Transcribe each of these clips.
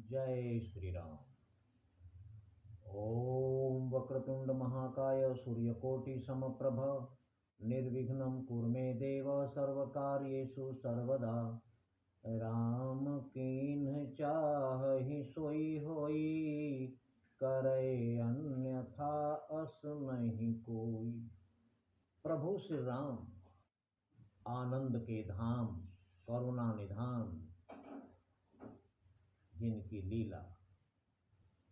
जय श्री राम। ओम वक्रतुंड महाकाय सूर्यकोटि समप्रभ निर्विघ्नं कुरु मे देव सर्वकार्येषु सर्वदा। राम कीन्ह चाहि सोई होई, करे अन्यथा अस नहीं कोई। प्रभु श्री राम आनंद के धाम, करुणा निधान, जिनकी लीला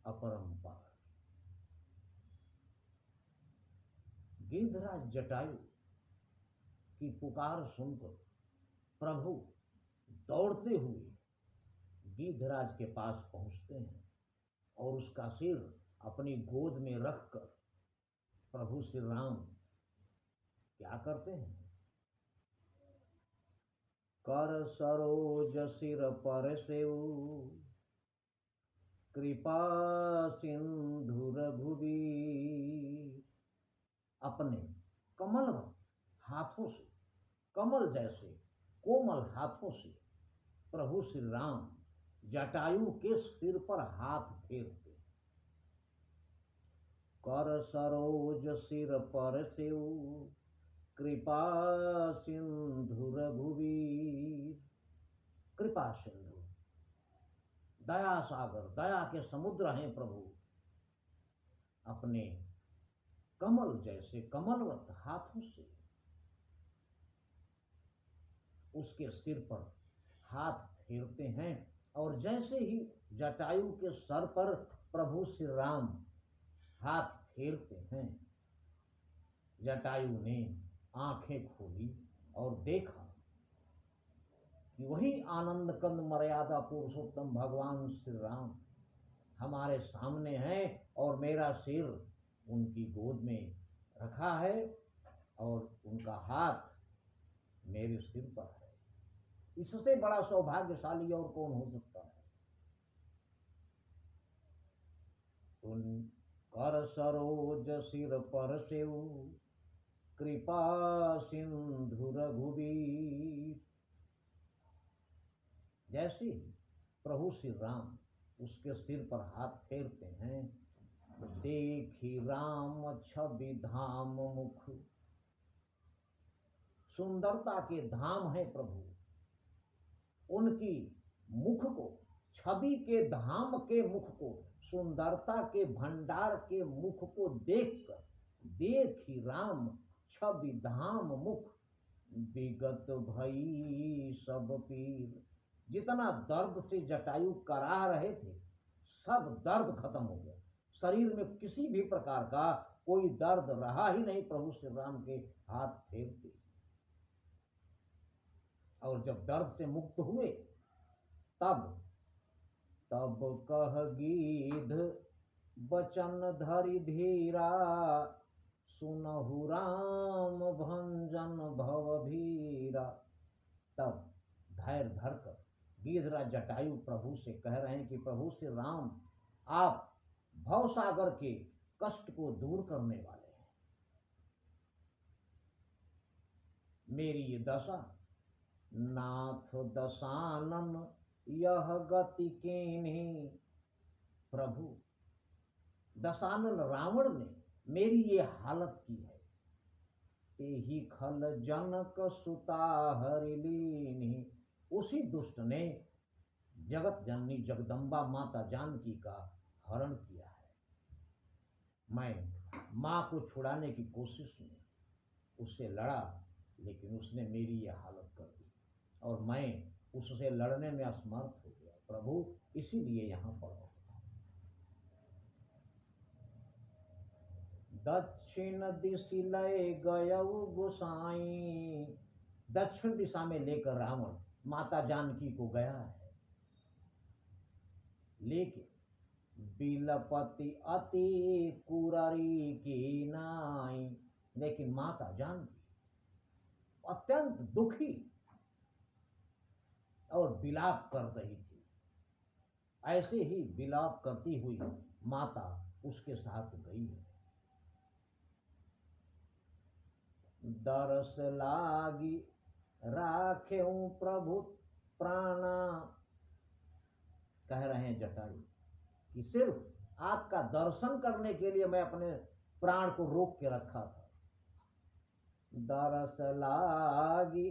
अपरंपार। गिद्धराज जटायु की पुकार सुनकर प्रभु दौड़ते हुए गिद्धराज के पास पहुंचते हैं और उसका सिर अपनी गोद में रखकर प्रभु श्री राम क्या करते हैं? कर सरोज सिर पर सेऊ, कृपा सिंधु रघुबीर। अपने कमल हाथों से, कमल जैसे कोमल हाथों से प्रभु श्री राम जटायु के सिर पर हाथ फेरते। कर सरोज सिर पर सेऊ, कृपा सिंधु रघुवीर। कृपा सिंधु, दया सागर, दया के समुद्र हैं प्रभु। अपने कमल जैसे कमलवत हाथों से उसके सिर पर हाथ फेरते हैं और जैसे ही जटायु के सर पर प्रभु श्री राम हाथ फेरते हैं, जटायु ने आंखें खोली और देखा कि वही आनंद कंद मर्यादा पुरुषोत्तम भगवान श्री राम हमारे सामने हैं और मेरा सिर उनकी गोद में रखा है और उनका हाथ मेरे सिर पर है। इससे बड़ा सौभाग्यशाली और कौन हो सकता है? उन कर सरोज सिर पर सेऊ, कृपा सिंधु रघुबीर। जैसे प्रभु श्री राम उसके सिर पर हाथ फेरते हैं, देखी राम छवि धाम मुख। सुंदरता के धाम है प्रभु, उनकी मुख को, छवि के धाम के मुख को, सुंदरता के भंडार के मुख को देखकर, देखी राम छवि धाम मुख, विगत भई सब पीर। जितना दर्द से जटायु कराह रहे थे, सब दर्द खत्म हो गया। शरीर में किसी भी प्रकार का कोई दर्द रहा ही नहीं प्रभु श्री राम के हाथ फेरते। और जब दर्द से मुक्त हुए तब तब कह गीध बचन धरि धीरा, सुनहु राम भंजन भव भीरा। तब धैर्य धरकर गिद्धराज जटायु प्रभु से कह रहे हैं कि प्रभु श्री राम, आप भवसागर के कष्ट को दूर करने वाले हैं। मेरी ये दशा नाथ दशानन यह गति कीन्ही। प्रभु, दशानन रावण ने मेरी ये हालत की है। तेहि खल जनक सुता हरि लीन्ही। उसी दुष्ट ने जगत जननी जगदम्बा माता जानकी का हरण किया है। मैं मां को छुड़ाने की कोशिश में उससे लड़ा, लेकिन उसने मेरी ये हालत कर दी और मैं उससे लड़ने में असमर्थ हो गया। प्रभु, इसीलिए यहां पर दक्षिण दिशि लय गयऊ गोसाई। दक्षिण दिशा में लेकर रावण माता जानकी को गया है, लेकिन बिलपति अति कुररी की नाई। लेकिन माता जानकी अत्यंत दुखी और विलाप कर रही थी। ऐसे ही विलाप करती हुई माता उसके साथ गई है। दरस लागी राखेऊ प्रभु प्राणा, कह रहे हैं जटायु कि सिर्फ आपका दर्शन करने के लिए मैं अपने प्राण को रोक के रखा था। दरस लागी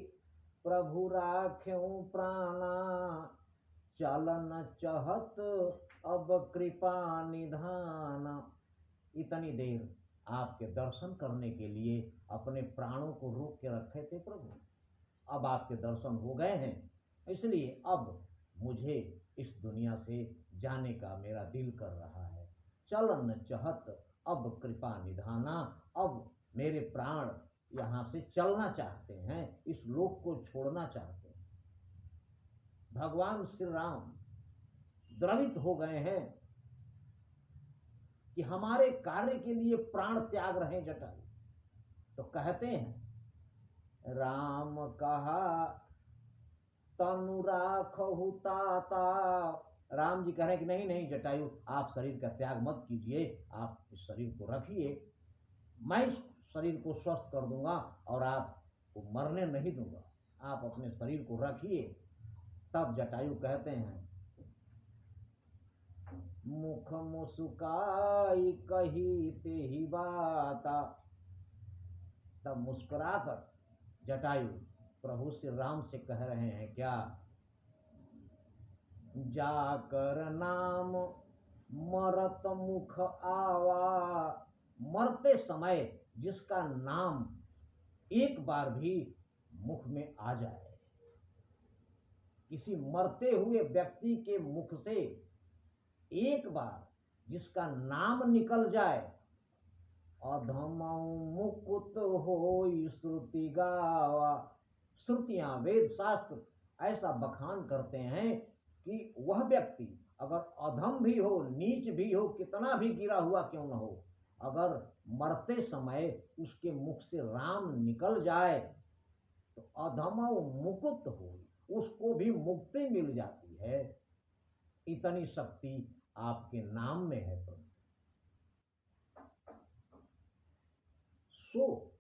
प्रभु राख्यूं प्राणा, चलन चहत अब कृपा निधाना। इतनी देर आपके दर्शन करने के लिए अपने प्राणों को रोक के रखे थे प्रभु, अब आपके दर्शन हो गए हैं, इसलिए अब मुझे इस दुनिया से जाने का मेरा दिल कर रहा है। चलन चहत अब कृपा निधाना, अब मेरे प्राण यहाँ से चलना चाहते हैं, इस लोक को छोड़ना चाहते हैं। भगवान श्री राम द्रवित हो गए हैं कि हमारे कार्य के लिए प्राण त्याग रहे जटायु। तो कहते हैं राम कहा तनु राखहु ताता। राम जी कह रहे हैं कि नहीं नहीं जटायु, आप शरीर का त्याग मत कीजिए, आप इस शरीर को रखिए, मैं इस शरीर को स्वस्थ कर दूंगा और आपको मरने नहीं दूंगा, आप अपने शरीर को रखिए। तब जटायु कहते हैं मुख मुस्काई कही ते ही बाता। तब मुस्कुराकर जटायु प्रभु श्री राम से कह रहे हैं क्या, जाकर नाम मरत मुख आवा। मरते समय जिसका नाम एक बार भी मुख में आ जाए, किसी मरते हुए व्यक्ति के मुख से एक बार जिसका नाम निकल जाए, अधमऊ मुकुत होई श्रुति गावा। श्रुतियां वेद शास्त्र ऐसा बखान करते हैं कि वह व्यक्ति अगर अधम भी हो, नीच भी हो, कितना भी गिरा हुआ क्यों न हो, अगर मरते समय उसके मुख से राम निकल जाए तो अधमऊ मुकुत हो, उसको भी मुक्ति मिल जाती है। इतनी शक्ति आपके नाम में है प्रभु। सो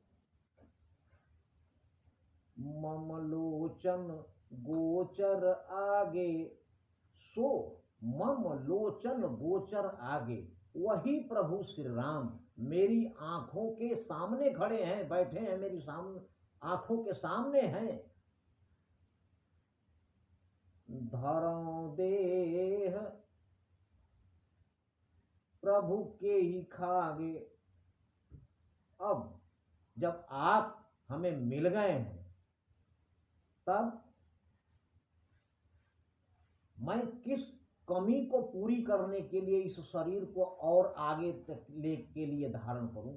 ममलोचन गोचर आगे, सो मम लोचन गोचर आगे, वही प्रभु श्री राम मेरी आंखों के सामने खड़े हैं, बैठे हैं, मेरी सामने आंखों के सामने हैं। धरो देह प्रभु के ही खागे। अब जब आप हमें मिल गए हैं तब मैं किस कमी को पूरी करने के लिए इस शरीर को और आगे तक ले के लिए धारण करूं।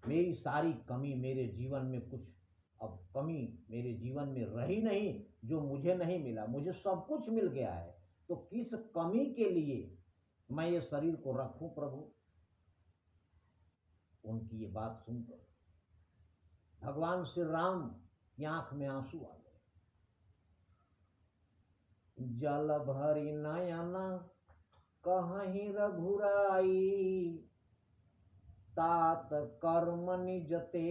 मेरी सारी कमी मेरे जीवन में कुछ अब कमी मेरे जीवन में रही नहीं जो मुझे नहीं मिला, मुझे सब कुछ मिल गया है, तो किस कमी के लिए मैं ये शरीर को रखूं प्रभु। उनकी ये बात सुनकर भगवान श्री राम की आंख में आंसू आ गए। जल भरी नयन कहीं रघुराई, तात कर्म निजते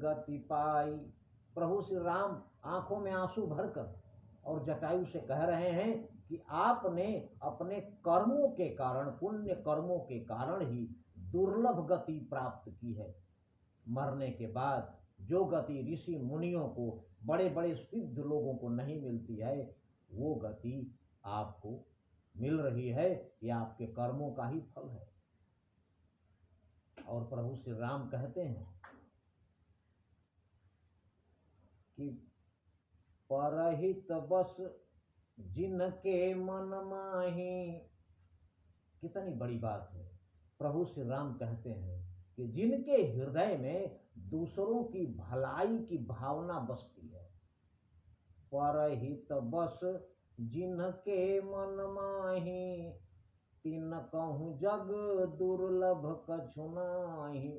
गति पाई। प्रभु श्री राम आंखों में आंसू भरकर और जटायु से कह रहे हैं कि आपने अपने कर्मों के कारण, पुण्य कर्मों के कारण ही दुर्लभ गति प्राप्त की है। मरने के बाद जो गति ऋषि मुनियों को, बड़े बड़े सिद्ध लोगों को नहीं मिलती है, वो गति आपको मिल रही है, ये आपके कर्मों का ही फल है। और प्रभु श्री राम कहते हैं कि परहित बस जिनके मन माही। कितनी बड़ी बात है। प्रभु श्री राम कहते हैं कि जिनके हृदय में दूसरों की भलाई की भावना बसती है, परहित बस जिनके मन माही, तिन कहूं जग दुर्लभ कछु नाही।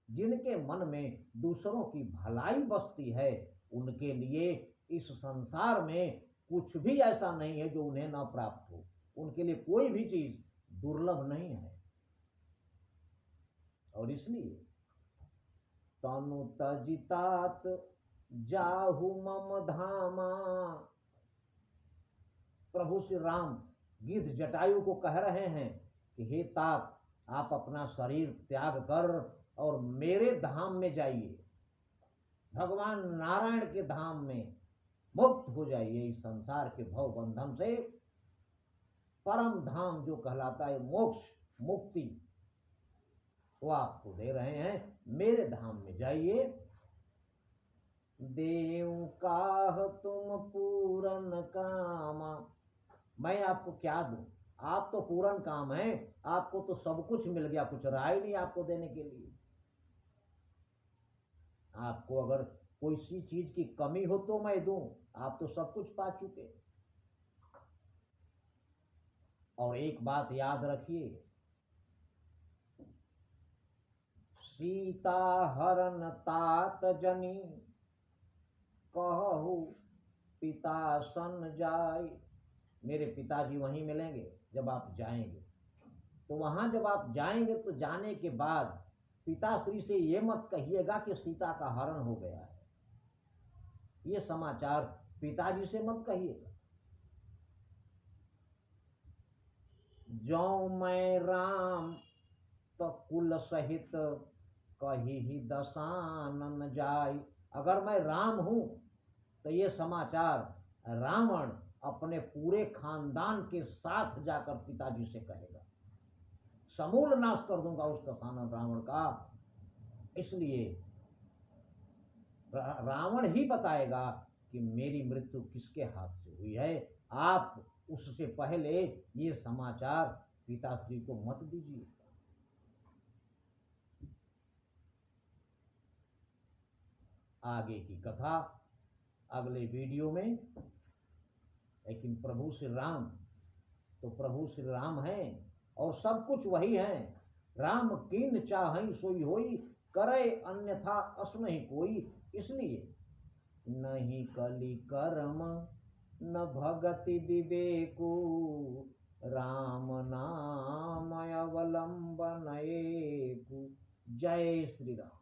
जिनके मन में दूसरों की भलाई बसती है, उनके लिए इस संसार में कुछ भी ऐसा नहीं है जो उन्हें न प्राप्त हो। उनके लिए कोई भी चीज दुर्लभ नहीं है। और इसलिए तनु तजितात जाहु मम धामा। प्रभु श्री राम गिद्ध जटायु को कह रहे हैं कि हे तात, आप अपना शरीर त्याग कर और मेरे धाम में जाइए, भगवान नारायण के धाम में मुक्त हो जाइए इस संसार के भव बंधन से। परम धाम जो कहलाता है मोक्ष मुक्ति, वो आपको दे रहे हैं, मेरे धाम में जाइए। देव काह तुम पूरन कामा, मैं आपको क्या दूं, आप तो पूरन काम है, आपको तो सब कुछ मिल गया, कुछ रहा ही नहीं आपको देने के लिए। आपको अगर कोई सी चीज की कमी हो तो मैं दूं, आप तो सब कुछ पा चुके। और एक बात याद रखिए, सीता हरण तात जनी, कहु पिता सन जाय। मेरे पिताजी वहीं मिलेंगे जब आप जाएंगे, तो वहां जब आप जाएंगे तो जाने के बाद पिताश्री से ये मत कहिएगा कि सीता का हरण हो गया है, ये समाचार पिताजी से मत कहिएगा। जो मैं राम तो कुल सहित कही ही दशानन जाय। अगर मैं राम हूं तो ये समाचार रावण अपने पूरे खानदान के साथ जाकर पिताजी से कहेगा, समूल नाश कर दूंगा उस दशानन रावण का। इसलिए रावण ही बताएगा कि मेरी मृत्यु किसके हाथ से हुई है, आप उससे पहले ये समाचार पिताश्री को मत दीजिए। आगे की कथा अगले वीडियो में। लेकिन प्रभु श्री राम तो प्रभु श्री राम हैं और सब कुछ वही हैं। राम कीन चाहई सोई होई, करे अन्यथा अस नहीं कोई। इसलिए नहीं कली कर्म न भगति विवेकु, राम नाम अवलंबन एकु। जय श्री राम।